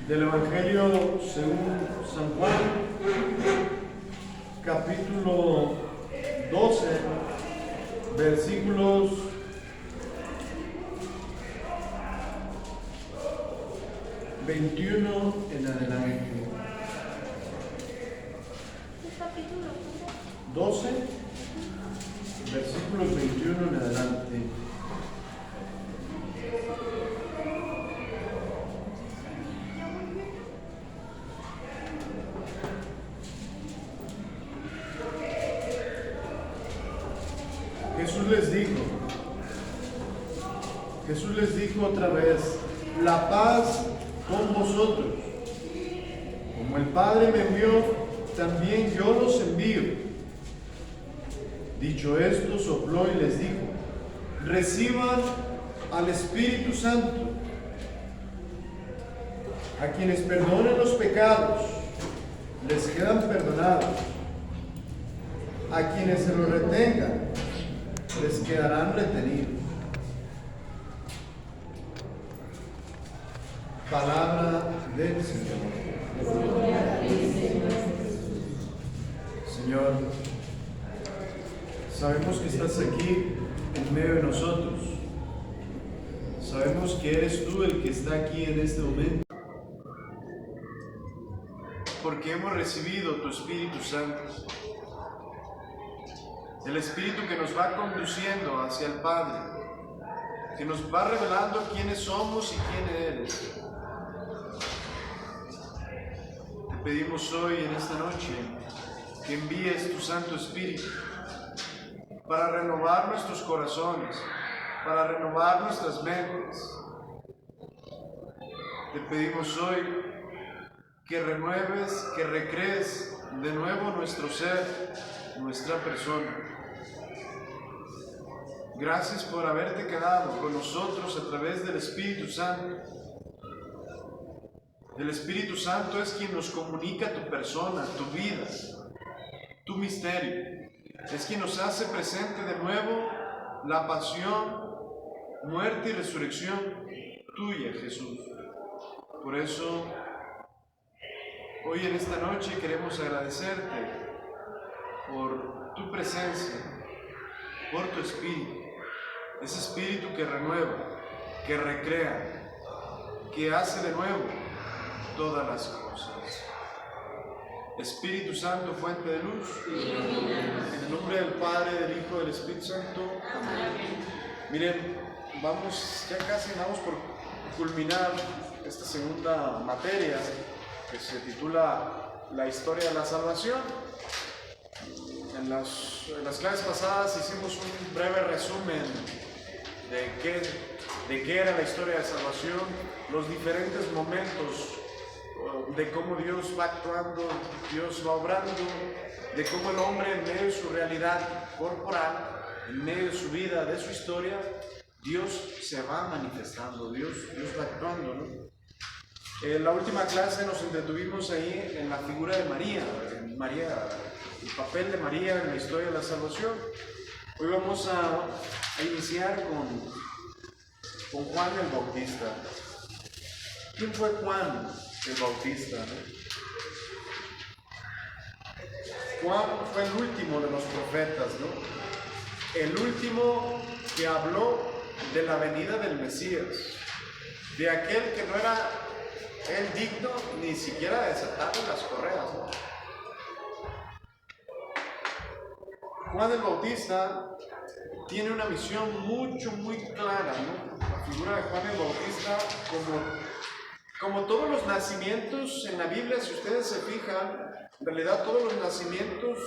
Del Evangelio según San Juan, capítulo 12, versículos 21 en adelante. Capítulo 12, versículos 21 en adelante. Jesús les dijo otra vez: la paz con vosotros. Como el Padre me envió, también yo los envío. Dicho esto, sopló y les dijo: reciban al Espíritu Santo. A quienes perdonen los pecados, les quedan perdonados. A quienes se los retengan, les quedarán retenidos. Palabra del Señor. Señor, sabemos que estás aquí en medio de nosotros. Sabemos que eres tú el que está aquí en este momento, porque hemos recibido tu Espíritu Santo, el Espíritu que nos va conduciendo hacia el Padre, que nos va revelando quiénes somos y quién eres. Te pedimos hoy, en esta noche, que envíes tu Santo Espíritu para renovar nuestros corazones, para renovar nuestras mentes. Te pedimos hoy que renueves, que recrees de nuevo nuestro ser, nuestra persona. Gracias por haberte quedado con nosotros a través del Espíritu Santo. El Espíritu Santo es quien nos comunica tu persona, tu vida, tu misterio. Es quien nos hace presente de nuevo la pasión, muerte y resurrección tuya, Jesús. Por eso, hoy en esta noche queremos agradecerte por tu presencia, por tu Espíritu. Ese Espíritu que renueva, que recrea, que hace de nuevo todas las cosas. Espíritu Santo, fuente de luz, en el nombre del Padre, del Hijo y del Espíritu Santo. Amén. Miren, ya casi vamos por culminar esta segunda materia que se titula La historia de la salvación. En las clases pasadas hicimos un breve resumen de qué era la historia de la salvación, los diferentes momentos de cómo Dios va actuando, Dios va obrando, de cómo el hombre en medio de su realidad corporal, en medio de su vida, de su historia, Dios se va manifestando, Dios va actuando, ¿no? En la última clase nos entretuvimos ahí en la figura de María, el papel de María en la historia de la salvación. Hoy vamos a iniciar con Juan el Bautista. ¿Quién fue Juan el Bautista, ¿no? Juan fue el último de los profetas, ¿no? El último que habló de la venida del Mesías, de aquel que no era él digno ni siquiera de desatarle las correas, ¿no? Juan el Bautista tiene una misión muy clara, ¿no? La figura de Juan el Bautista, como todos los nacimientos en la Biblia, si ustedes se fijan, en realidad todos los nacimientos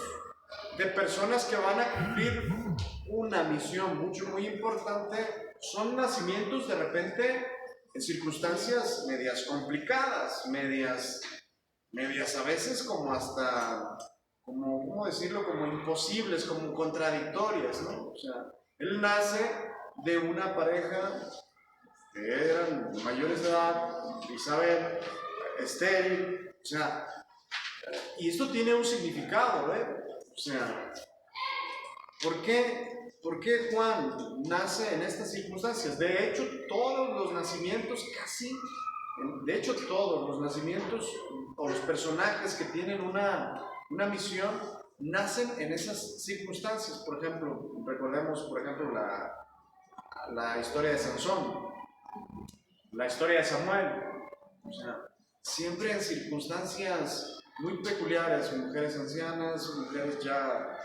de personas que van a cumplir una misión muy importante, son nacimientos de repente en circunstancias medias complicadas, medias a veces como hasta, ¿cómo decirlo?, como imposibles, como contradictorias, ¿no? O sea, él nace de una pareja que eran mayores de edad, Isabel, estéril, o sea, y esto tiene un significado, o sea, ¿por qué Juan nace en estas circunstancias? De hecho, todos los nacimientos casi De hecho, todos los nacimientos o los personajes que tienen una misión nacen en esas circunstancias. Por ejemplo, recordemos, por ejemplo, la historia de Sansón, la historia de Samuel. O sea, siempre en circunstancias muy peculiares, mujeres ancianas, mujeres ya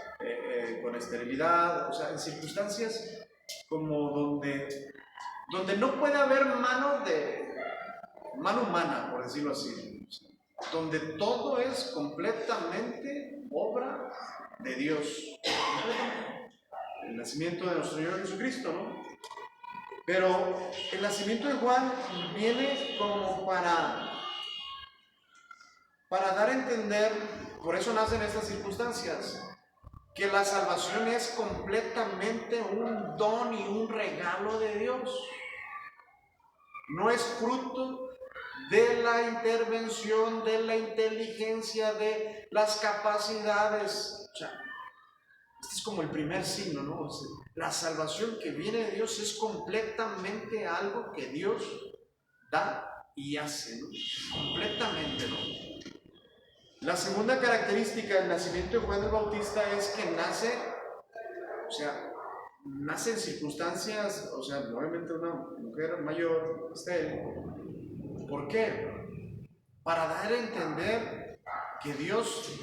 con esterilidad, o sea, en circunstancias como donde no puede haber mano humana, por decirlo así, donde todo es completamente obra de Dios. El nacimiento de nuestro Señor Jesucristo, ¿no? Pero el nacimiento de Juan viene como para dar a entender, por eso nacen estas circunstancias, que la salvación es completamente un don y un regalo de Dios. No es fruto de la intervención, de la inteligencia, de las capacidades. O sea, este es como el primer signo, ¿no? O sea, la salvación que viene de Dios es completamente algo que Dios da y hace, ¿no? Completamente, ¿no? La segunda característica del nacimiento de Juan el Bautista es que nace en circunstancias, o sea, obviamente una mujer mayor, estéril. ¿Por qué? Para dar a entender que Dios,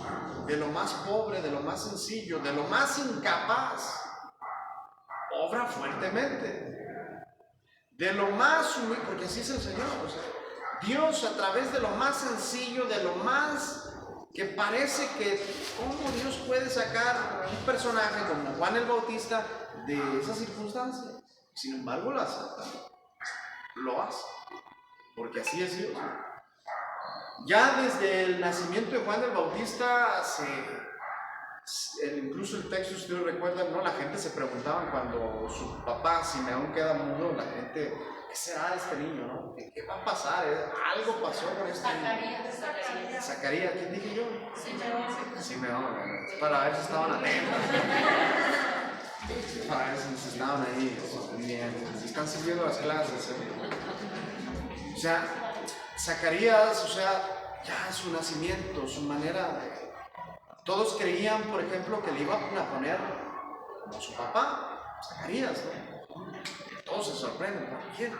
de lo más pobre, de lo más sencillo, de lo más incapaz, obra fuertemente. De lo más humilde, porque así es el Señor. O sea, Dios a través de lo más sencillo, de lo más que parece que cómo Dios puede sacar a un personaje como Juan el Bautista de esas circunstancias. Sin embargo, la saca, lo hace, porque así es Dios. Ya desde el nacimiento de Juan el Bautista, incluso el texto, si ustedes recuerdan, ¿no? La gente se preguntaba cuando su papá Simeón queda mudo, la gente, ¿qué será de este niño? ¿No? ¿Qué va a pasar? Algo pasó con este niño. Zacarías, ¿quién dije yo? Simeón, para ver si estaban atentos. Para ver si estaban ahí, bien, si están sirviendo las clases. O sea, Zacarías, o sea, ya su nacimiento, su manera de... Todos creían, por ejemplo, que le iban a poner como su papá, Zacarías, ¿no? Todos se sorprenden, ¿por qué?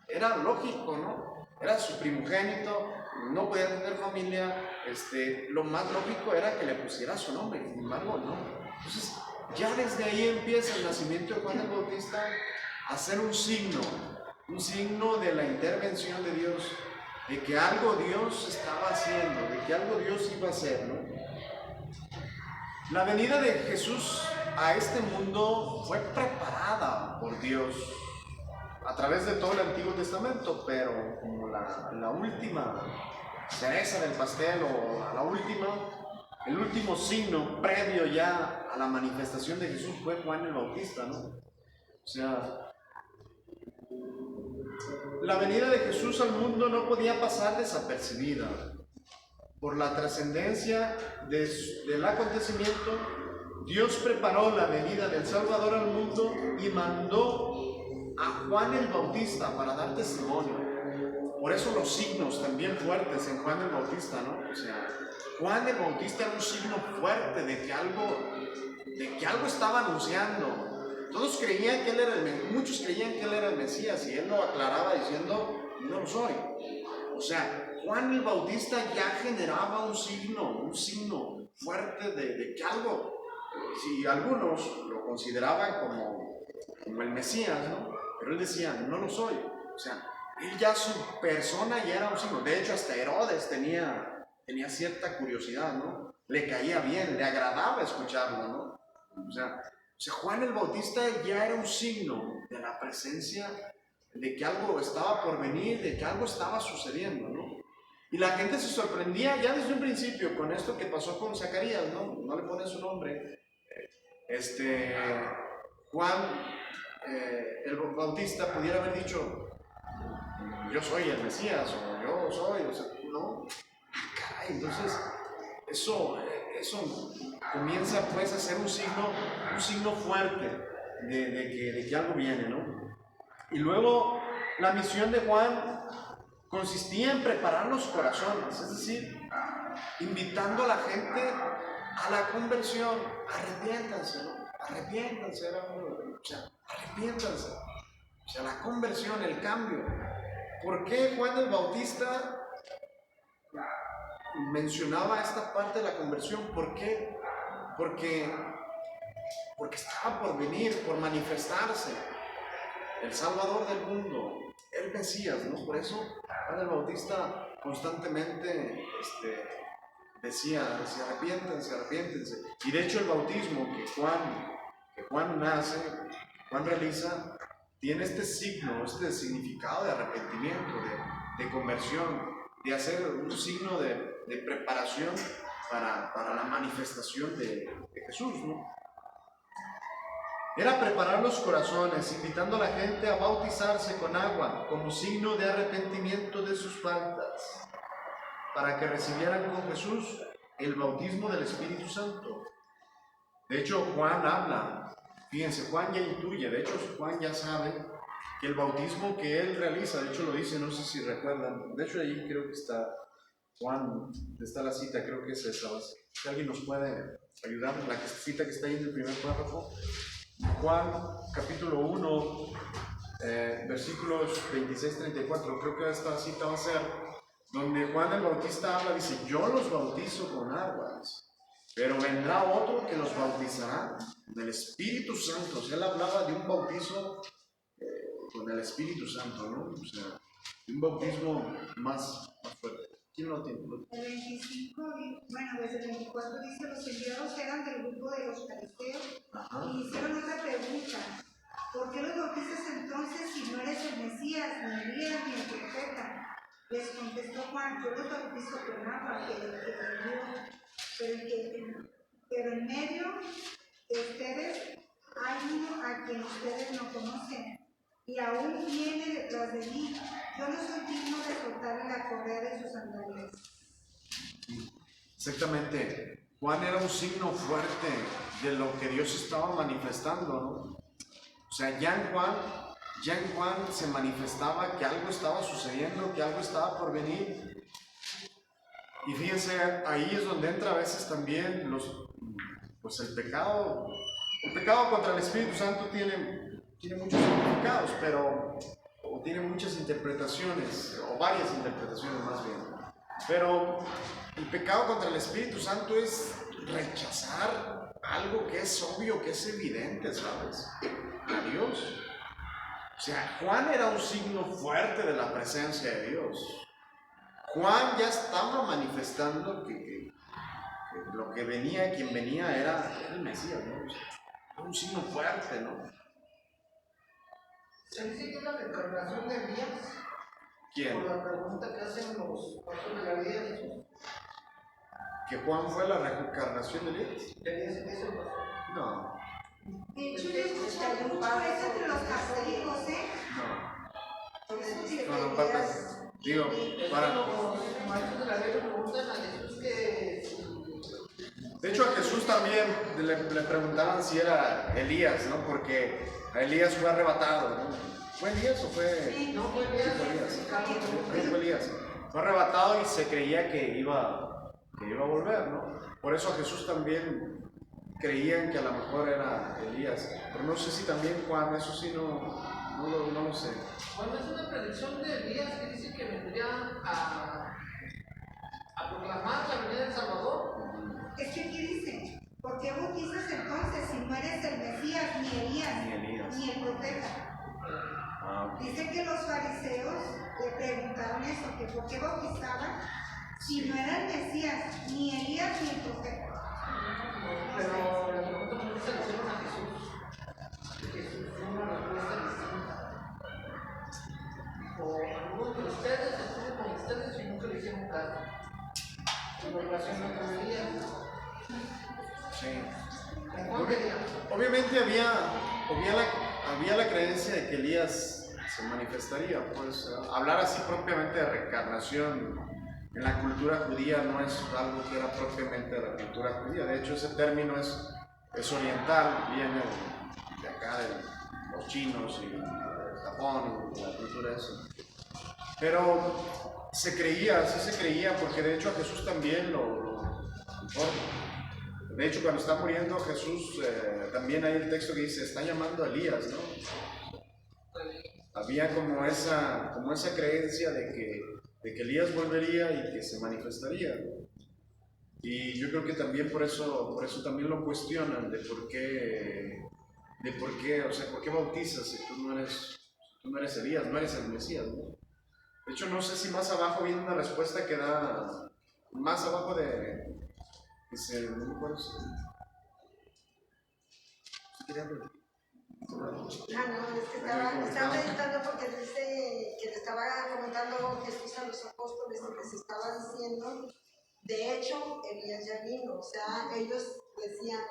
Era lógico, ¿no? Era su primogénito, no podía tener familia, lo más lógico era que le pusiera su nombre, sin embargo, no. Entonces, ya desde ahí empieza el nacimiento de Juan el Bautista a ser un signo de la intervención de Dios, de que algo Dios estaba haciendo, de que algo Dios iba a hacer, ¿no? La venida de Jesús a este mundo fue preparada por Dios a través de todo el Antiguo Testamento, pero como la última cereza del pastel o el último signo previo ya a la manifestación de Jesús fue Juan el Bautista, ¿no? O sea, la venida de Jesús al mundo no podía pasar desapercibida. Por la trascendencia del acontecimiento, Dios preparó la venida del Salvador al mundo y mandó a Juan el Bautista para dar testimonio. Por eso los signos también fuertes en Juan el Bautista, ¿no? O sea, Juan el Bautista era un signo fuerte de que algo estaba anunciando. Todos creían que él era muchos creían que él era el Mesías y él lo aclaraba diciendo, no lo soy. O sea, Juan el Bautista ya generaba un signo fuerte de que algo, si algunos lo consideraban como el Mesías, ¿no? Pero él decía, no lo soy. O sea, él ya su persona ya era un signo. De hecho, hasta Herodes tenía cierta curiosidad, ¿no? Le caía bien, le agradaba escucharlo, ¿no? O sea, Juan el Bautista ya era un signo de la presencia, de que algo estaba por venir, de que algo estaba sucediendo, ¿no? Y la gente se sorprendía ya desde un principio con esto que pasó con Zacarías, ¿no? No le ponen su nombre. Juan el Bautista pudiera haber dicho, yo soy el Mesías, o yo soy, o sea, no. Caray, entonces eso comienza pues a ser un signo fuerte de que algo viene, ¿no? Y luego la misión de Juan consistía en preparar los corazones, es decir, invitando a la gente a la conversión. Arrepiéntanse, ¿no? Arrepiéntanse, arrepiéntanse. O sea, la conversión, el cambio. ¿Por qué Juan el Bautista mencionaba esta parte de la conversión? ¿Por qué? Porque estaba por venir, por manifestarse el Salvador del mundo, el Mesías, ¿no? Por eso Juan el Bautista constantemente decía, arrepiéntense, arrepiéntense. Y de hecho el bautismo que Juan realiza, tiene este signo, este significado de arrepentimiento, de conversión, de hacer un signo de preparación para la manifestación de Jesús, ¿no? Era preparar los corazones, invitando a la gente a bautizarse con agua como signo de arrepentimiento de sus faltas, para que recibieran con Jesús el bautismo del Espíritu Santo. De hecho, Juan habla, fíjense, Juan ya intuye, de hecho Juan ya sabe que el bautismo que él realiza, de hecho lo dice, no sé si recuerdan, de hecho ahí creo que está Juan, está la cita, creo que es esa, si alguien nos puede ayudar, la cita que está ahí en el primer párrafo. Juan capítulo 1, versículos 26-34, creo que esta cita va a ser donde Juan el Bautista habla, dice, yo los bautizo con aguas, pero vendrá otro que los bautizará del Espíritu Santo. O sea, él hablaba de un bautizo con el Espíritu Santo, ¿no? O sea, de un bautismo más fuerte. ¿Quién lo tiene? El 25, bueno, desde el 24 dice, los enviados eran del grupo de los fariseos y hicieron otra pregunta. ¿Por qué los bautizas entonces si no eres el Mesías, ni Elías, ni el profeta? Les contestó Juan, yo los bautizo con agua, pero en medio de ustedes hay uno a quien ustedes no conocen, y aún viene detrás de mí. Yo no soy digno de soltarle la correa de sus sandalias. Exactamente. Juan era un signo fuerte de lo que Dios estaba manifestando, ¿no? O sea, ya en Juan se manifestaba que algo estaba sucediendo, que algo estaba por venir. Y fíjense, ahí es donde entra a veces también el pecado. El pecado contra el Espíritu Santo tiene muchos significados, o tiene muchas interpretaciones, o varias interpretaciones más bien. Pero el pecado contra el Espíritu Santo es rechazar algo que es obvio, que es evidente, ¿sabes? A Dios. O sea, Juan era un signo fuerte de la presencia de Dios. Juan ya estaba manifestando que lo que venía, quien venía era el Mesías, ¿no? O sea, era un signo fuerte, ¿no? ¿Se dice que es la reencarnación de Elías? ¿Quién? Por la pregunta que hacen los pastores de la vida de Jesús. ¿Que Juan fue la reencarnación de Elías? ¿Elías es el pastor? No. De hecho, yo he escuchado mucho eso entre los católicos, ¿eh? No. Por eso dice No, papas. Digo, para. Los maestros de la ley le preguntan a Jesús que. De hecho, a Jesús también le preguntaban si era Elías, ¿no? Porque a Elías fue arrebatado, ¿no? ¿Fue Elías o fue? Sí, No fue Elías. Sí, fue Elías. Fue arrebatado y se creía que iba a volver, ¿no? Por eso a Jesús también creían que a lo mejor era Elías. Pero no sé si también Juan, eso sí no lo sé. Bueno, es una predicción de Elías que dice que vendría a proclamar la venida del Salvador. Es que aquí dice, ¿por qué bautizas entonces si no eres el Mesías, ni Elías, ni el profeta? Dice que los fariseos le preguntaron eso, que por qué bautizaban si no era el Mesías, ni Elías, ni el profeta. Pero la pregunta no se la hicieron a Jesús. Jesús dio una respuesta distinta. Dijo, algunos de ustedes estuvo con ustedes y nunca le hicieron caso. En relación con Elías. Sí. Obviamente había la creencia de que Elías se manifestaría, pues hablar así propiamente de reencarnación en la cultura judía no es algo que era propiamente de la cultura judía. De hecho, ese término es oriental, viene de acá de los chinos y de Japón y de la cultura esa. Pero se creía, sí se creía, porque de hecho a Jesús también de hecho, cuando está muriendo Jesús, también hay el texto que dice, está llamando a Elías, ¿no? Había como esa creencia de que Elías volvería y que se manifestaría. Y yo creo que también por eso también lo cuestionan de por qué, o sea, ¿por qué bautizas si tú no eres Elías, no eres el Mesías, ¿no? De hecho, no sé si más abajo viene una respuesta que da, más abajo dice, no me acuerdo si quería ver. No, es que estaba meditando porque dice que le estaba comentando Jesús a los apóstoles y les estaba diciendo, de hecho, Elías ya vino, o sea, ellos decían,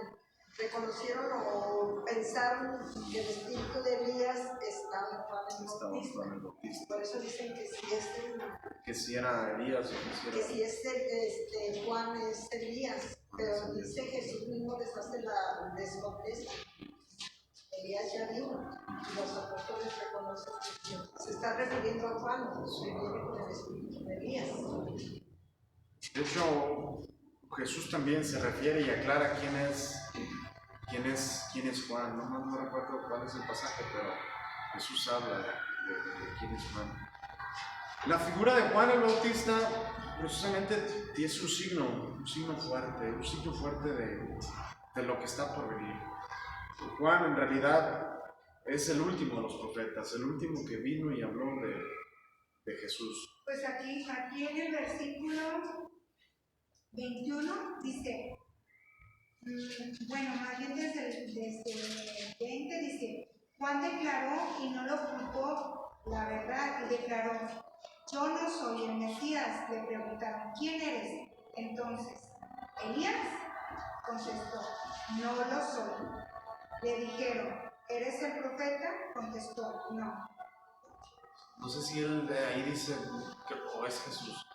reconocieron o pensaron que el espíritu de Elías estaba en Juan el Bautista. Por eso dicen que si era Elías o que si es Juan es Elías, pero dice Jesús mismo les contesta. Elías ya vino, y los apóstoles reconocen que se está refiriendo a Juan, que viene con el espíritu de Elías. De hecho, Jesús también se refiere y aclara quién es Juan. No recuerdo cuál es el pasaje, pero Jesús habla de quién es Juan. La figura de Juan el Bautista precisamente es un signo fuerte de lo que está por venir. Juan en realidad es el último de los profetas, el último que vino y habló de Jesús. Pues aquí en el versículo 21 dice, bueno, más bien desde el 20 dice, Juan declaró y no lo ocultó la verdad y declaró, yo no soy el Mesías. Le preguntaron, ¿quién eres? Entonces, Elías contestó, no lo soy. Le dijeron, ¿eres el profeta? Contestó, no. No sé si él de ahí dice, o es Jesús,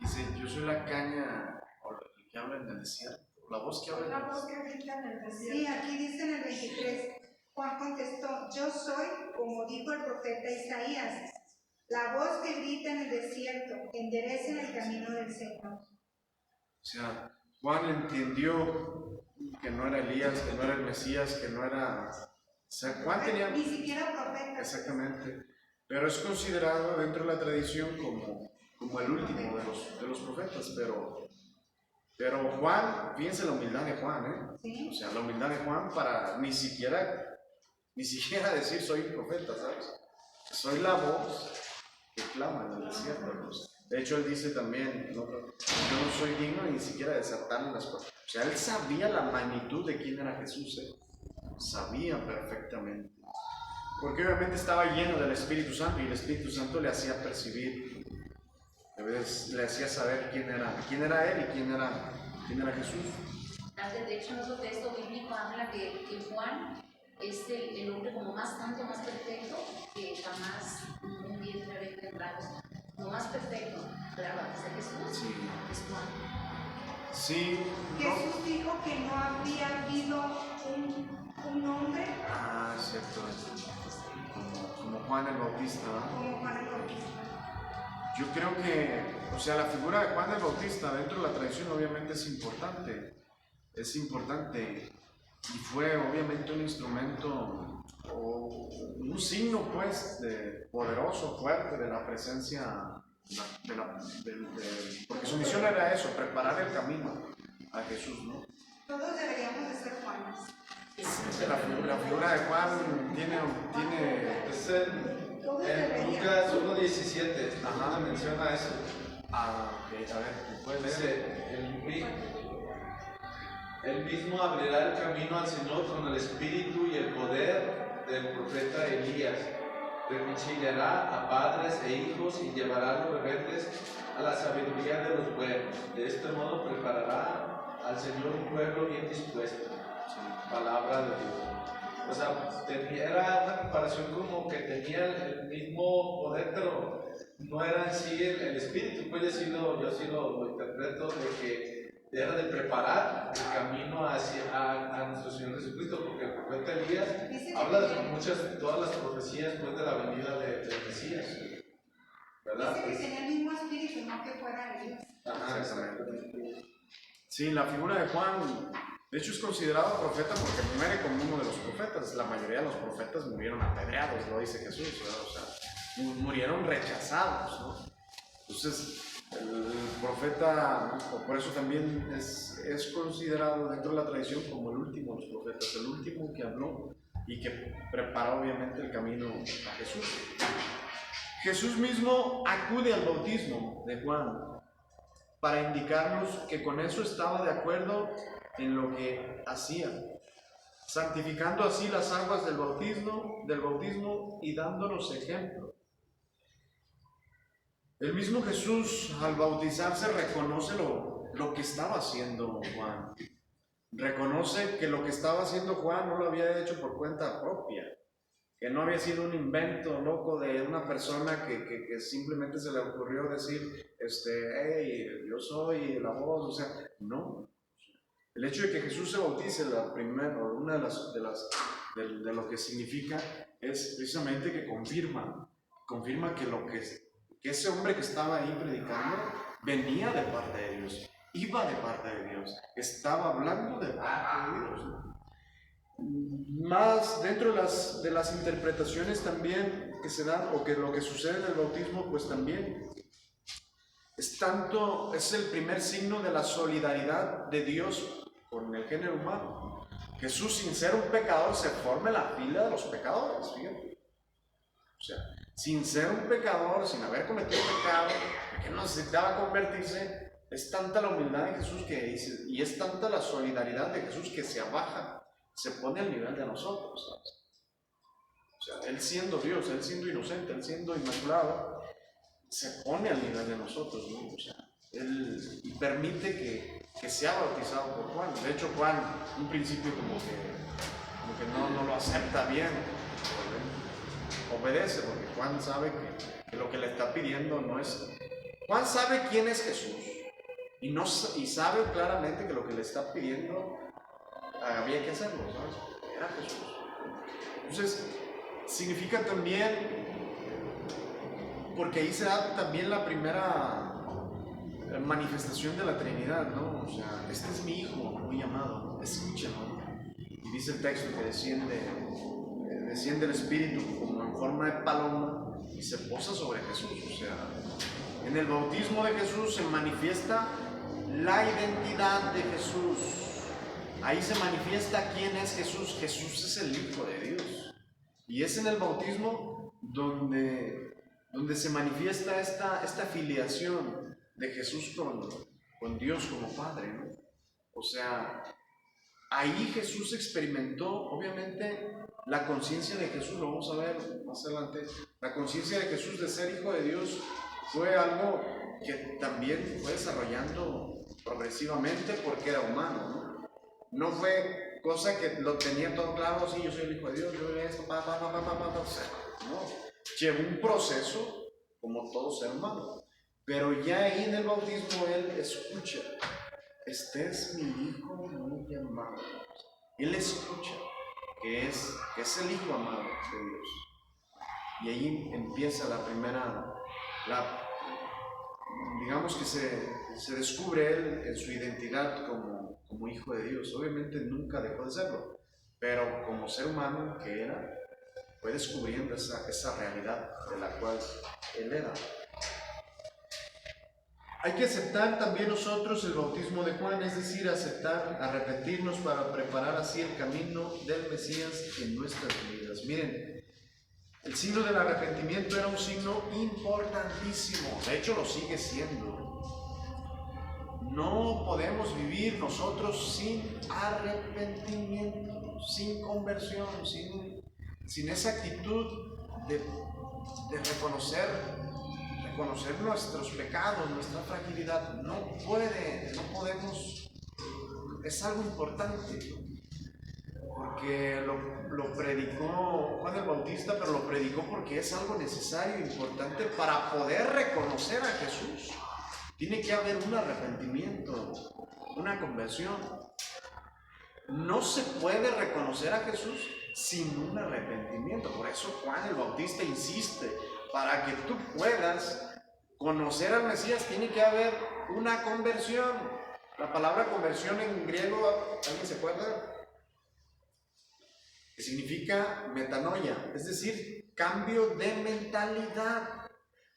dice, yo soy la caña, o el que habla en el desierto, la voz que habla en el desierto. La voz que grita en el desierto. Sí, aquí dice en el 23, Juan contestó, yo soy, como dijo el profeta Isaías, la voz que grita en el desierto, enderecen el camino del Señor. O sea, Juan entendió que no era Elías, que no era el Mesías, que no era... O sea, Juan tenía... Ni siquiera profeta. Exactamente. Pero es considerado dentro de la tradición como el último de los profetas. Pero Juan, fíjense la humildad de Juan, ¿eh? ¿Sí? O sea, la humildad de Juan para ni siquiera decir soy un profeta, ¿sabes? Soy la voz que clama en el desierto. Pues. De hecho, él dice también, yo no soy digno ni siquiera de desatarle las cosas. O sea, él sabía la magnitud de quién era Jesús, ¿eh? Sabía perfectamente. Porque obviamente estaba lleno del Espíritu Santo y el Espíritu Santo le hacía percibir, le hacía saber quién era él y quién era Jesús. De hecho, en otro texto bíblico habla que Juan es el hombre como más santo, más perfecto, que jamás un vientre había engendrado. Lo más perfecto, claro, antes de Jesús, sí. Es Juan. Sí. Jesús dijo que no había habido un hombre. Ah, cierto. Como Juan el Bautista, ¿no? Como Juan el Bautista. Yo creo que, o sea, la figura de Juan el Bautista dentro de la tradición obviamente es importante. Es importante. Y fue obviamente un instrumento o un signo pues poderoso, fuerte de la presencia porque su misión era eso, preparar el camino a Jesús, ¿no? Todos deberíamos de ser Juanes. La figura de Juan tiene es en Lucas 1:17, ajá, menciona eso. Ah, ok, a ver, ¿puedes leer? Dice, él mismo abrirá el camino al Señor con el espíritu y el poder del profeta Elías. Reconciliará a padres e hijos y llevará a los rebeldes a la sabiduría de los buenos. De este modo preparará al Señor un pueblo bien dispuesto. Palabra de Dios. O sea, era una comparación como que tenía el mismo poder, pero no era en sí el espíritu. Pues yo sí lo interpreto de que era de preparar el camino a nuestro Señor Jesucristo, porque el profeta Elías habla de todas las profecías pues, de la venida del Mesías, ¿verdad? ¿verdad? Dice que tenía el mismo espíritu, no que fuera Dios. Ajá, exactamente. Sí, la figura de Juan, de hecho es considerado profeta porque muere como uno de los profetas. La mayoría de los profetas murieron apedreados, lo dice Jesús, ¿verdad? O sea, murieron rechazados, ¿no? Entonces, el profeta, o por eso también es considerado dentro de la tradición como el último de los profetas, el último que habló y que preparó obviamente el camino a Jesús. Jesús mismo acude al bautismo de Juan para indicarnos que con eso estaba de acuerdo en lo que hacía, santificando así las aguas del bautismo y dándonos ejemplo. El mismo Jesús al bautizarse reconoce lo que estaba haciendo Juan. Reconoce que lo que estaba haciendo Juan no lo había hecho por cuenta propia, que no había sido un invento loco de una persona que simplemente se le ocurrió decir, hey, yo soy la voz, o sea, no. El hecho de que Jesús se bautice, una de lo que significa es precisamente que confirma que ese hombre que estaba ahí predicando venía de parte de Dios, iba de parte de Dios, estaba hablando de parte de Dios, ¿no? Más dentro de las interpretaciones también que se dan, o que lo que sucede en el bautismo, pues también es el primer signo de la solidaridad de Dios con el género humano. Jesús, sin ser un pecador, se forma en la fila de los pecadores, fíjate. O sea, sin ser un pecador, sin haber cometido pecado, que no necesitaba convertirse, es tanta la humildad de Jesús y es tanta la solidaridad de Jesús que se abaja, se pone al nivel de nosotros, ¿sabes? O sea, Él siendo Dios, Él siendo inocente, Él siendo inmaculado, se pone al nivel de nosotros, ¿no? O sea, Él permite que sea bautizado por Juan. De hecho, Juan, un principio como que no lo acepta bien, obedece, porque Juan sabe que lo que le está pidiendo no es... Juan sabe quién es Jesús y sabe claramente que lo que le está pidiendo había que hacerlo, ¿sabes? Era Jesús. Entonces, significa también, porque ahí se da también la primera manifestación de la Trinidad, ¿no? O sea, este es mi Hijo muy amado, ¿no? Escúchenlo. Y dice el texto que desciende el Espíritu como en forma de paloma y se posa sobre Jesús. O sea, en el bautismo de Jesús se manifiesta la identidad de Jesús. Ahí se manifiesta quién es Jesús. Jesús es el Hijo de Dios. Y es en el bautismo donde se manifiesta esta filiación de Jesús con Dios como Padre, ¿no? O sea, ahí Jesús experimentó, obviamente, la conciencia de Jesús, lo vamos a ver más adelante. La conciencia de Jesús de ser Hijo de Dios fue algo que también fue desarrollando progresivamente porque era humano, ¿no? No fue cosa que lo tenía todo claro, sí, yo soy el Hijo de Dios, yo esto, o sea, no. Llevó un proceso como todo ser humano. Pero ya ahí en el bautismo Él escucha, este es mi Hijo muy amado. Él escucha que es el Hijo amado de Dios. Y ahí empieza digamos que se descubre Él en su identidad como Hijo de Dios. Obviamente nunca dejó de serlo, pero como ser humano que era, fue descubriendo esa realidad de la cual Él era. Hay que aceptar también nosotros el bautismo de Juan, es decir, arrepentirnos para preparar así el camino del Mesías en nuestras vidas. Miren, el signo del arrepentimiento era un signo importantísimo, de hecho lo sigue siendo. No podemos vivir nosotros sin arrepentimiento, sin conversión, sin esa actitud de reconocer nuestros pecados, nuestra fragilidad. No podemos, es algo importante, porque lo predicó Juan el Bautista, pero lo predicó porque es algo necesario, importante para poder reconocer a Jesús. Tiene que haber un arrepentimiento, una conversión. No se puede reconocer a Jesús sin un arrepentimiento. Por eso Juan el Bautista insiste, para que tú puedas conocer al Mesías tiene que haber una conversión. La palabra conversión en griego, ¿alguien se acuerda? Que significa metanoia, es decir, cambio de mentalidad.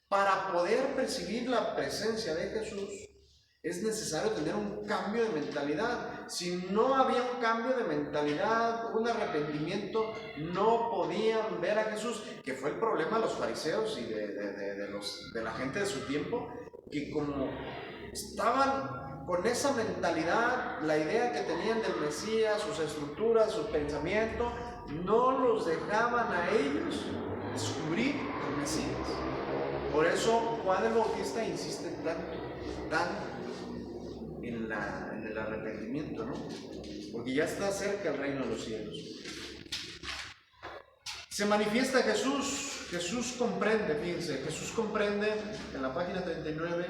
Para poder percibir la presencia de Jesús es necesario tener un cambio de mentalidad. Si no había un cambio de mentalidad, un arrepentimiento, no podían ver a Jesús, que fue el problema de los fariseos y de la gente de su tiempo, que como estaban con esa mentalidad, la idea que tenían del Mesías, sus estructuras, su pensamiento, no los dejaban a ellos descubrir el Mesías. Por eso Juan el Bautista insiste tanto en el arrepentimiento, ¿no? Porque ya está cerca el reino de los cielos. Se manifiesta Jesús. Jesús comprende, fíjense, Jesús comprende en la página 39.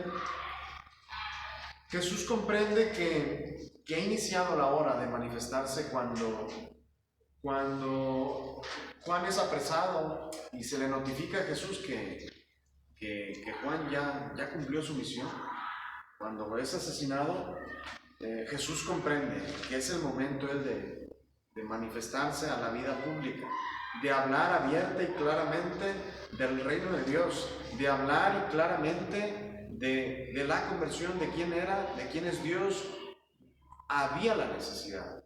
Jesús comprende que ha iniciado la hora de manifestarse cuando Juan es apresado y se le notifica a Jesús que Juan ya cumplió su misión. Cuando es asesinado, Jesús comprende que es el momento de manifestarse a la vida pública, de hablar abierta y claramente del reino de Dios, de hablar y claramente de la conversión, de quién era, de quién es Dios. Había la necesidad.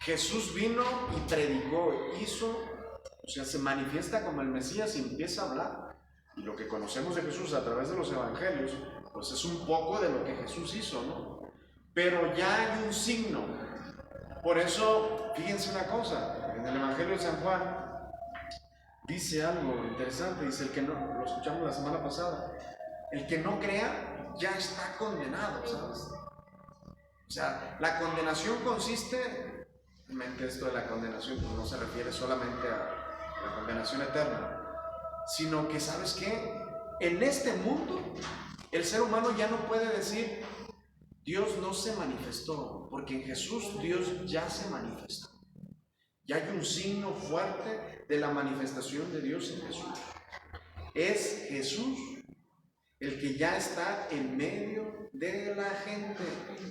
Jesús vino y predicó, se manifiesta como el Mesías y empieza a hablar. Y lo que conocemos de Jesús a través de los evangelios, pues es un poco de lo que Jesús hizo, ¿no? Pero ya hay un signo. Por eso, fíjense una cosa, en el Evangelio de San Juan dice algo interesante, dice el que no, lo escuchamos la semana pasada, el que no crea ya está condenado, ¿sabes? O sea, la condenación consiste, realmente esto de la condenación pues no se refiere solamente a la condenación eterna, sino que, ¿sabes qué? En este mundo, el ser humano ya no puede decir, Dios no se manifestó, porque en Jesús Dios ya se manifestó. Ya hay un signo fuerte de la manifestación de Dios en Jesús. Es Jesús el que ya está en medio de la gente,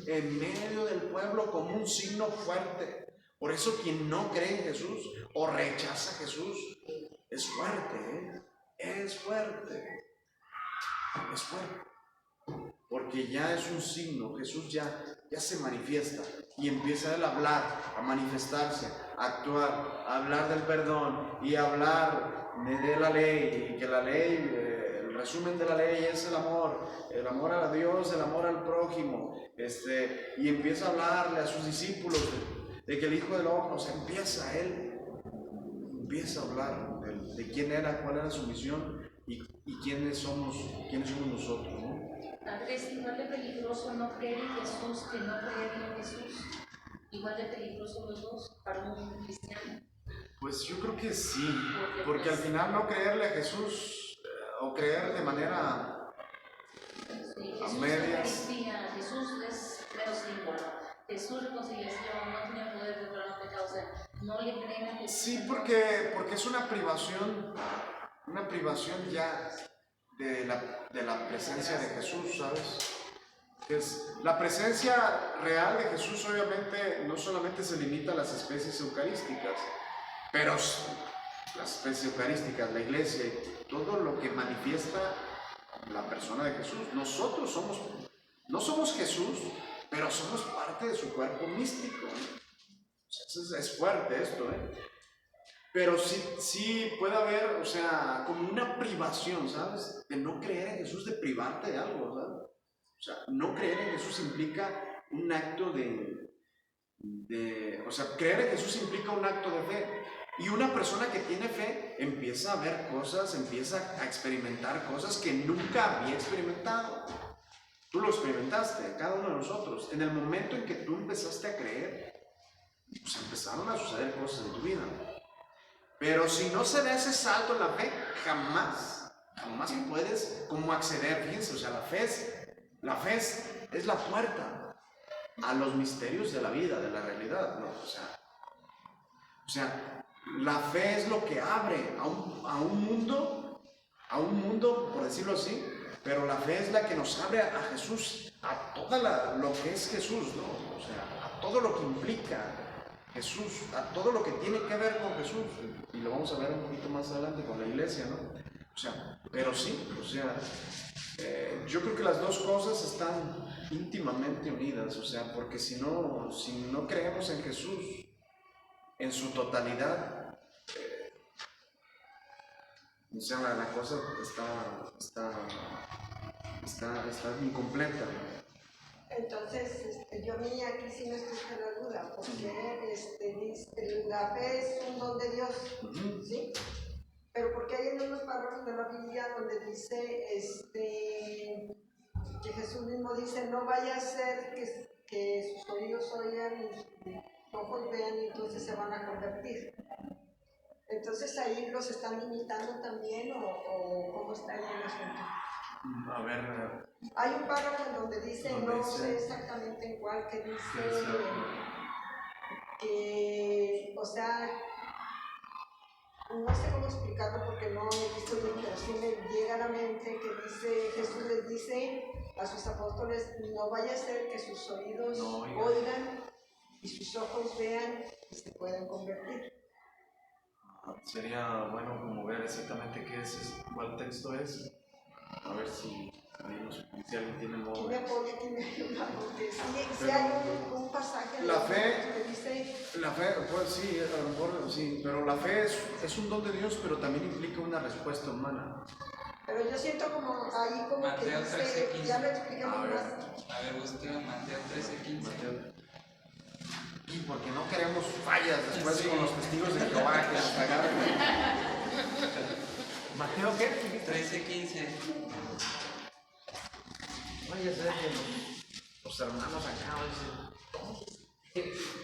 en medio del pueblo, como un signo fuerte. Por eso quien no cree en Jesús o rechaza a Jesús, es fuerte, ¿eh? Es fuerte. Es fuerte. Porque ya es un signo, Jesús ya se manifiesta y empieza él a hablar, a manifestarse, a actuar, a hablar del perdón y a hablar de la ley, y que la ley, el resumen de la ley es el amor a Dios, el amor al prójimo, y empieza a hablarle a sus discípulos de que el Hijo del Hombre, empieza a hablar de quién era, cuál era su misión y quiénes somos nosotros, ¿no? ¿Es igual de peligroso no creer en Jesús que no creer en Jesús? ¿Igual de peligroso los dos para un cristiano? Pues yo creo que sí, porque al final no creerle a Jesús o creer de manera a medias. Jesús es mero símbolo. Jesús reconciliación, no tiene poder de perdonar pecados, no le creen a Jesús. Sí, porque es una privación ya de la presencia de Jesús, ¿sabes? La presencia real de Jesús obviamente no solamente se limita a las especies eucarísticas, pero las especies eucarísticas, la iglesia y todo lo que manifiesta la persona de Jesús. Nosotros no somos Jesús, pero somos parte de su cuerpo místico, ¿eh? Es fuerte esto, ¿eh? Pero sí puede haber, como una privación, ¿sabes? De no creer en Jesús, de privarte de algo, ¿sabes? No creer en Jesús implica un acto creer en Jesús implica un acto de fe. Y una persona que tiene fe empieza a ver cosas, empieza a experimentar cosas que nunca había experimentado. Tú lo experimentaste, cada uno de nosotros. En el momento en que tú empezaste a creer, pues empezaron a suceder cosas en tu vida. Pero si no se da ese salto en la fe, jamás puedes como acceder. Fíjense, la fe es la puerta a los misterios de la vida, de la realidad, ¿no? La fe es lo que abre a un mundo a un mundo, por decirlo así, pero la fe es la que nos abre a Jesús, a toda lo que es Jesús, ¿no? O sea, a todo lo que implica Jesús, a todo lo que tiene que ver con Jesús, y lo vamos a ver un poquito más adelante con la iglesia, ¿no? O sea, pero sí, o sea, yo creo que las dos cosas están íntimamente unidas, o sea, porque si no creemos en Jesús en su totalidad, o sea, la cosa está incompleta. Entonces, yo aquí sí me surge la duda, porque dice, la fe es un don de Dios, ¿sí? Pero porque hay en unos párrafos de la Biblia donde dice que Jesús mismo dice, no vaya a ser que sus oídos oigan y sus ojos vean y entonces se van a convertir. Entonces ahí los están imitando también o cómo está en el asunto. A ver. Hay un párrafo en donde dice, no sé exactamente en cuál, que dice que, o sea, no sé cómo explicarlo porque no he visto bien, pero sí me llega a la mente que dice, Jesús les dice a sus apóstoles, no vaya a ser que sus oídos oigan y sus ojos vean y se puedan convertir. Sería bueno como ver exactamente qué es, cuál texto es, a ver si alguien tiene el modo. ¿Quién me apoya? ¿Quién me ayuda? Porque si hay un pasaje la fe, que dice... La fe, pues sí, a lo mejor sí, pero la fe es un don de Dios, pero también implica una respuesta humana. Pero yo siento como ahí como Mateo que dice, 13:15. ya lo explicamos más. A ver, busca Mateo 13:15. Y porque no queremos fallas después Sí. con los testigos de Jehová que nos agarren. ¿Mateo qué? 13:15. Vaya a ser que los hermanos acá dicen,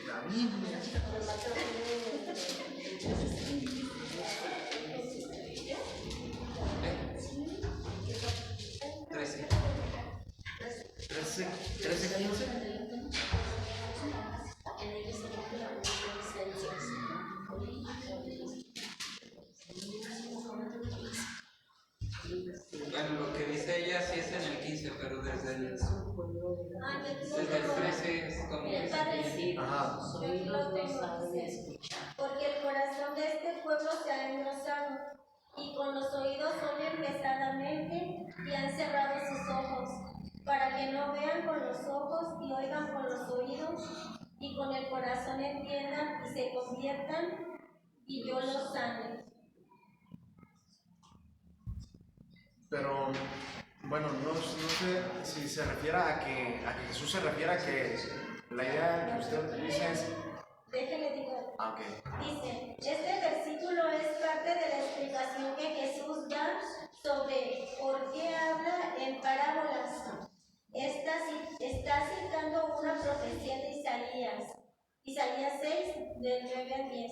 la Biblia. ¿13? 13:15. Bueno, lo que dice ella sí es en el 15, pero desde el 13 es como que se... Ajá. Yo aquí lo tengo, dice, porque el corazón de este pueblo se ha engrosado y con los oídos oyen pesadamente y han cerrado sus ojos, para que no vean con los ojos y oigan con los oídos y con el corazón entiendan y se conviertan y yo los sane. Pero, bueno, no sé si se refiere a que Jesús se refiere a que la idea que usted dice es... Déjeme digo. Okay. Dice, este versículo es parte de la explicación que Jesús da sobre por qué habla en parábolas. Está citando una profecía de Isaías 6, del 9 al 10,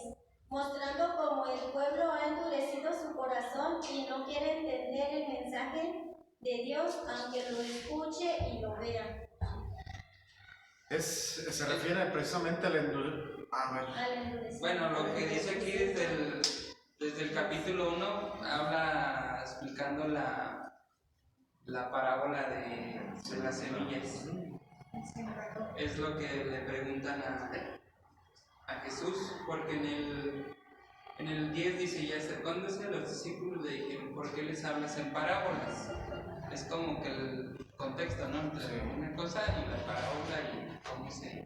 mostrando cómo el pueblo ha endurecido su corazón y no quiere entender el mensaje de Dios, aunque lo escuche y lo vea. Se refiere precisamente al endurecimiento. Bueno, lo que dice aquí desde el capítulo 1 habla explicando la parábola de las semillas. Es lo que le preguntan a Jesús, porque en el 10 dice, ya hasta cuando los discípulos le dijeron, ¿por qué les hablas en parábolas? Es como que el contexto, ¿no? Entre una cosa y la parábola y cómo se...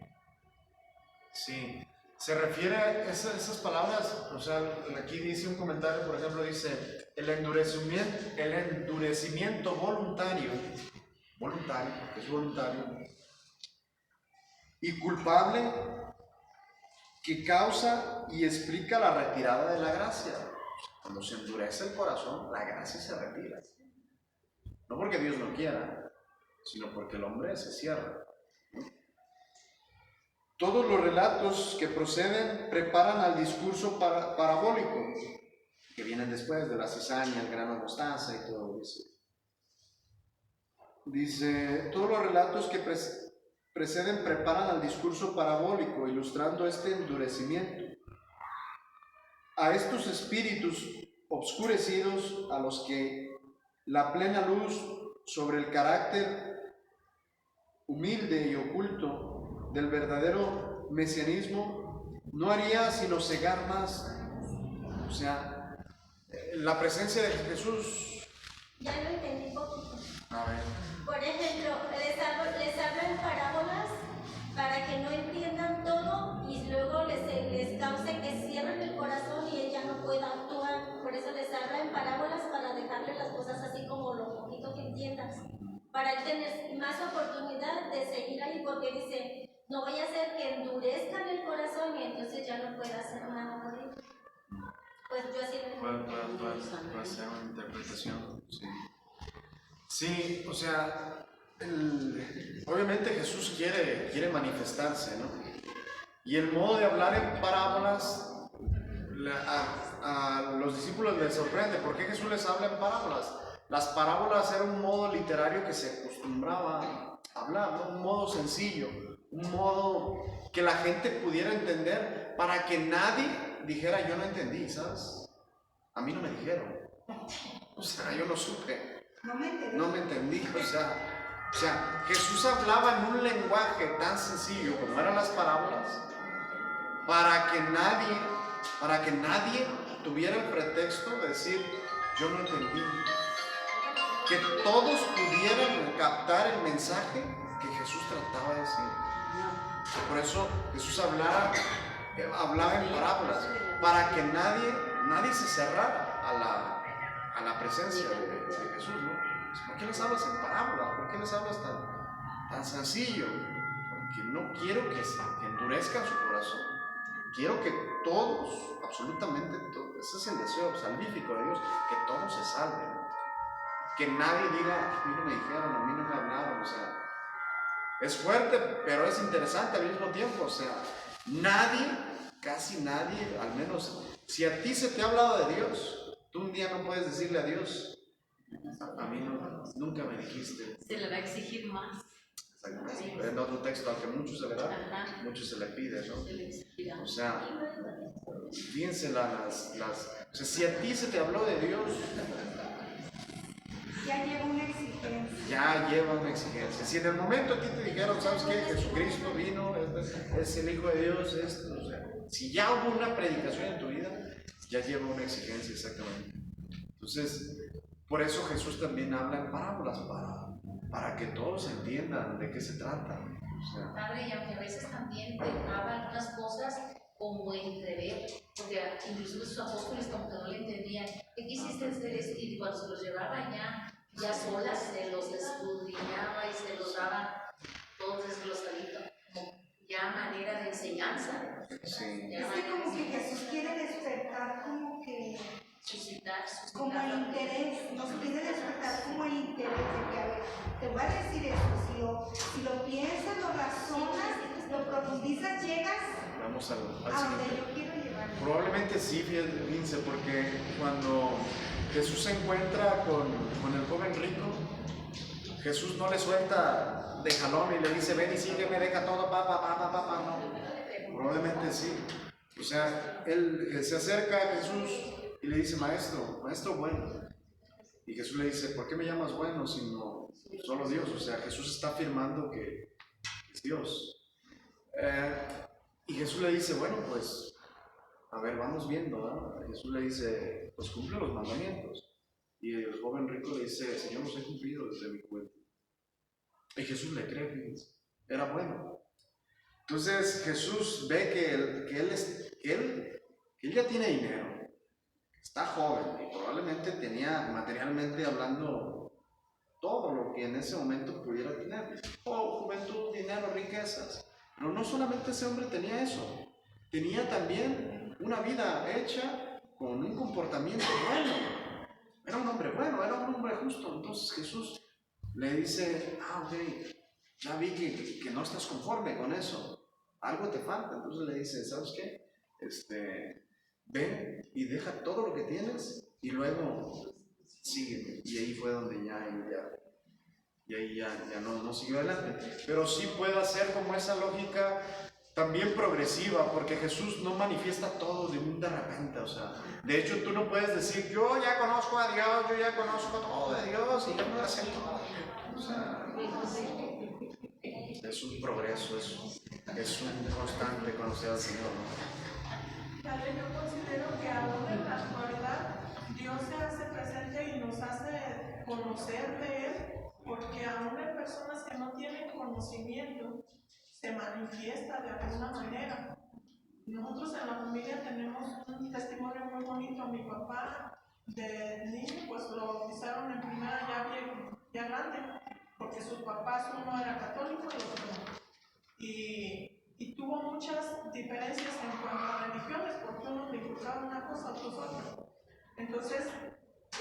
Sí, se refiere a esas palabras, o sea, aquí dice un comentario, por ejemplo, dice, el endurecimiento voluntario, que es voluntario, y culpable, que causa y explica la retirada de la gracia. Cuando se endurece el corazón, la gracia se retira. No porque Dios no quiera, sino porque el hombre se cierra. Todos los relatos que proceden preparan al discurso parabólico, que vienen después de la cizaña, el grano de mostaza y todo eso. Dice, todos los relatos que preceden preparan al discurso parabólico, ilustrando este endurecimiento. A estos espíritus obscurecidos a los que la plena luz sobre el carácter humilde y oculto del verdadero mesianismo, no haría sino cegar más. O sea, la presencia de Jesús. Ya lo entendí poquito. A ver. Por ejemplo, les hablo en parábolas para que no entiendan todo y luego les cause que cierren el corazón y ella no pueda actuar. Por eso les habla en parábolas para dejarle las cosas así como lo poquito que entiendas. Para él tener más oportunidad de seguir ahí, porque dice, no vaya a ser que endurezcan el corazón y entonces ya no pueda hacer nada por él. Pues yo así lo Puede ser una interpretación. Sí. Sí, o sea, obviamente Jesús quiere manifestarse, ¿no? Y el modo de hablar en parábolas a los discípulos les sorprende. ¿Por qué Jesús les habla en parábolas? Las parábolas eran un modo literario que se acostumbraba a hablar, ¿no? Un modo sencillo, un modo que la gente pudiera entender para que nadie dijera yo no entendí, ¿sabes? A mí no me dijeron, o sea, yo no supe. No me entendí, o sea, Jesús hablaba en un lenguaje tan sencillo como eran las parábolas para que nadie tuviera el pretexto de decir, yo no entendí. Que todos pudieran captar el mensaje que Jesús trataba de decir. Por eso Jesús hablaba en parábolas, para que nadie se cerrara a la presencia de Jesús, ¿no? ¿Por qué les hablas en parábolas? ¿Por qué les hablas tan sencillo? Porque no quiero que endurezcan su corazón. Quiero que todos, absolutamente todos, ese es el deseo salvífico de Dios, que todos se salven. Que nadie diga, a mí no me dijeron, a mí no me hablaron, o sea, es fuerte, pero es interesante al mismo tiempo, o sea, casi nadie, al menos, si a ti se te ha hablado de Dios, tú un día no puedes decirle a Dios, a mí nunca me dijiste. Se le va a exigir más. Exactamente. En otro texto, al que mucho se le da, mucho se le pide, ¿no? Se le exigirá. O sea, fíjense o sea, si a ti se te habló de Dios, ya lleva una exigencia. Ya lleva una exigencia. Si en el momento a ti te dijeron, ¿sabes qué? Jesucristo vino, es el Hijo de Dios, o sea, si ya hubo una predicación en tu vida, ya lleva una exigencia, exactamente. Entonces, por eso Jesús también habla en parábolas, para que todos entiendan de qué se trata. O sea, Padre, y aunque a veces también dejaba algunas cosas como entrever, porque incluso sus apóstoles como que no le entendían, ¿qué quisiste hacer esto? Y cuando se los llevaba ya solas, se los escudriñaba y se los daba todos desglosaditos, como ya manera de enseñanza. sí. Es que como que Jesús quiere despertar Suscitar como el interés, nos quiere despertar como el interés de que, a ver, te voy a decir esto, si lo piensas, lo razonas, lo profundizas, llegas Vamos al a donde siguiente. yo quiero llevar. Probablemente sí, fíjense, porque cuando Jesús se encuentra con el joven rico, Jesús no le suelta de jalón y le dice, ven y sígueme, deja todo, no. Probablemente sí. O sea, él se acerca a Jesús y le dice, maestro bueno. Y Jesús le dice, ¿por qué me llamas bueno sino solo Dios? O sea, Jesús está afirmando que es Dios. Y Jesús le dice, bueno, pues, a ver, vamos viendo, ¿no? Jesús le dice, pues cumple los mandamientos. Y el joven rico le dice, Señor, los he cumplido desde mi juventud. Y Jesús le cree, fíjense, era bueno. Entonces Jesús ve que él ya tiene dinero, está joven y probablemente tenía, materialmente hablando, todo lo que en ese momento pudiera tener. Juventud, dinero, riquezas. Pero no solamente ese hombre tenía eso, tenía también una vida hecha con un comportamiento bueno. Era un hombre bueno, era un hombre justo. Entonces Jesús le dice, ok, ya vi que no estás conforme con eso, algo te falta. Entonces le dice, ¿sabes qué? Ven y deja todo lo que tienes y luego sígueme. Y ahí fue donde ya no siguió adelante. Pero sí puede hacer como esa lógica también progresiva, porque Jesús no manifiesta todo de un de repente, o sea, de hecho tú no puedes decir, yo ya conozco a Dios, yo ya conozco todo de Dios y yo me lo sé todo. O sea, es un progreso, es un constante conocer al Señor, ¿no? Padre, yo considero que aún en la actualidad Dios se hace presente y nos hace conocer de Él, porque aún hay personas que no tienen conocimiento, se manifiesta de alguna manera. Nosotros en la familia tenemos un testimonio muy bonito. Mi papá de niño pues lo bautizaron en primera ya grande, porque sus papás, uno era católico y otro no. Y tuvo muchas diferencias en cuanto a religiones, porque uno le inculcaba una cosa, otros otra. Entonces,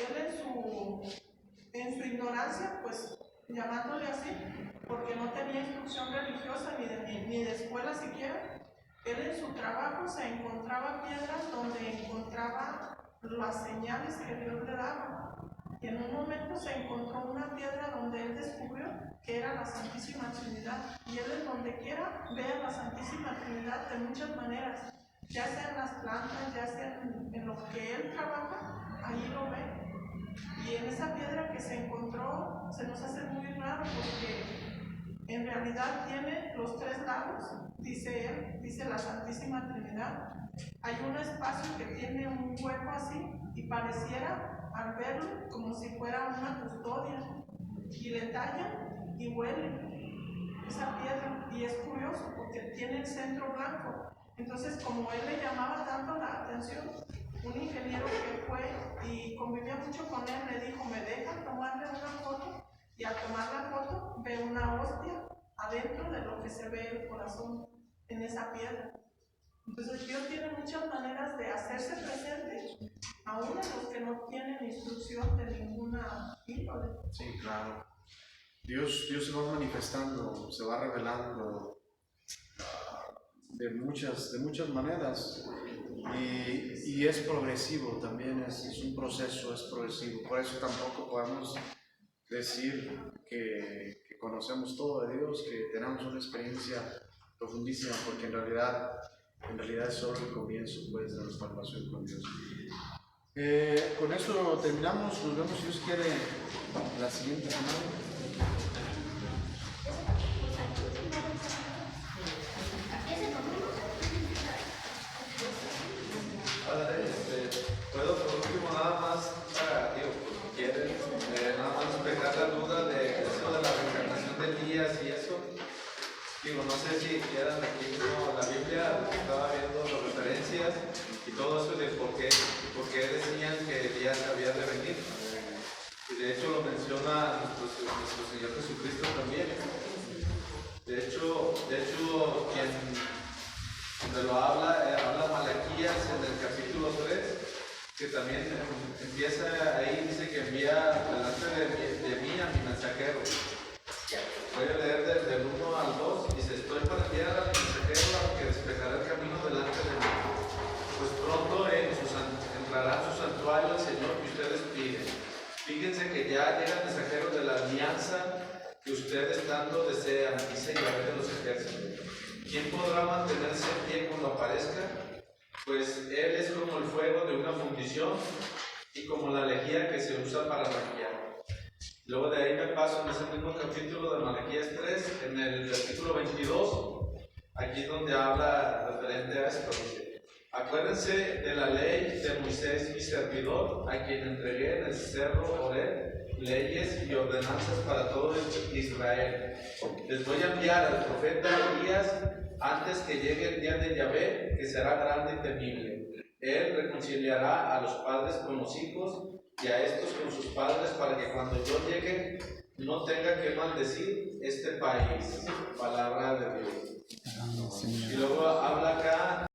él en su ignorancia, pues llamándole así, porque no tenía instrucción religiosa ni de escuela siquiera, él en su trabajo se encontraba piedras donde encontraba las señales que Dios le daba. Y en un momento se encontró una piedra donde él descubrió que era la Santísima Trinidad. Y él en donde quiera ve a la Santísima Trinidad de muchas maneras, ya sea en las plantas, ya sea en lo que él trabaja, ahí lo ve. Y en esa piedra que se encontró se nos hace muy raro porque en realidad tiene los tres lados, dice él, dice la Santísima Trinidad. Hay un espacio que tiene un hueco así y pareciera al verlo como si fuera una custodia. Y le tallan y huele esa piedra. Y es curioso porque tiene el centro blanco. Entonces, como él le llamaba tanto la atención, un ingeniero que fue y convivía mucho con él le dijo, ¿me dejan tomarle una foto? Y al tomar la foto ve una hostia adentro de lo que se ve el corazón en esa piedra. Entonces Dios tiene muchas maneras de hacerse presente, aún a los que no tienen instrucción de ninguna índole. Sí, claro. Dios se va manifestando, se va revelando de muchas maneras. Y es progresivo también, es un proceso, es progresivo. Por eso tampoco podemos decir que conocemos todo de Dios, que tenemos una experiencia profundísima, porque en realidad es solo el comienzo pues, de nuestra relación con Dios. Con eso terminamos, nos vemos si Dios quiere la siguiente semana. Puedo por último nada más, si quieren, nada más despejar la duda de eso de la reencarnación de Elías y eso. Digo, no sé si quieran aquí mismo la Biblia, estaba viendo las referencias y todo eso de por qué decían que Elías había de venir. Y de hecho lo menciona nuestro Señor Jesucristo también. De hecho quien lo habla Malaquías en el capítulo 3, que también empieza ahí, dice que envía delante de mí a mi mensajero. Voy a leer del 1 al 2, dice, estoy para enviar a mi mensajero que despejará el camino delante de mí. Pues pronto entrará en su santuario el Señor que ustedes piden. Fíjense que ya llega el mensajero de la alianza que ustedes tanto desean, dice Yahvé de los ejércitos. ¿Quién podrá mantenerse en pie cuando aparezca? Pues él es como el fuego de una fundición y como la lejía que se usa para maquillar. Luego de ahí me paso en ese mismo capítulo de Malaquías 3, en el versículo 22, aquí es donde habla referente a esto. Acuérdense de la ley de Moisés, mi servidor, a quien entregué en el cerro Horeb leyes y ordenanzas para todo Israel. Les voy a enviar al profeta Elías antes que llegue el día de Yahvé, que será grande y temible. Él reconciliará a los padres con los hijos y a estos con sus padres, para que cuando yo llegue no tenga que maldecir este país. Palabra de Dios. Y luego habla acá